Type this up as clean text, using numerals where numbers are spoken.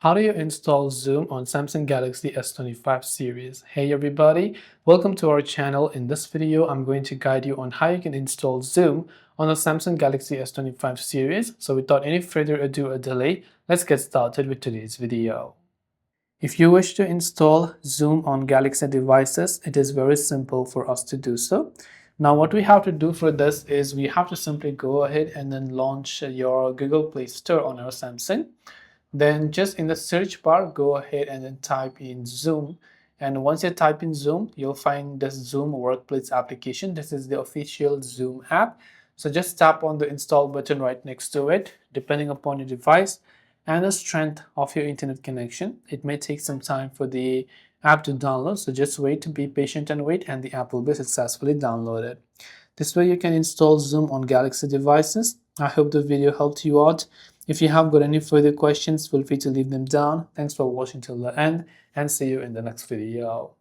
How do you install Zoom on Samsung Galaxy S25 series? Hey everybody, welcome to our channel. In this video, I'm going to guide you on how you can install Zoom on the Samsung Galaxy S25 series. So without any further ado or delay, let's get started with today's video. If you wish to install Zoom on Galaxy devices, it is very simple for us to do so. Now what we have to do for this is we have to simply go ahead and then launch your Google Play Store on our Samsung. Then just in the search bar, go ahead and then type in Zoom. And once you type in Zoom, you'll find this Zoom Workplace application. This is the official Zoom app. So just tap on the install button right next to it, depending upon your device and the strength of your internet connection. It may take some time for the app to download. So just wait, be patient and wait, and the app will be successfully downloaded. This way you can install Zoom on Galaxy devices. I hope the video helped you out. If you have got any further questions, feel free to leave them down. Thanks for watching till the end and see you in the next video.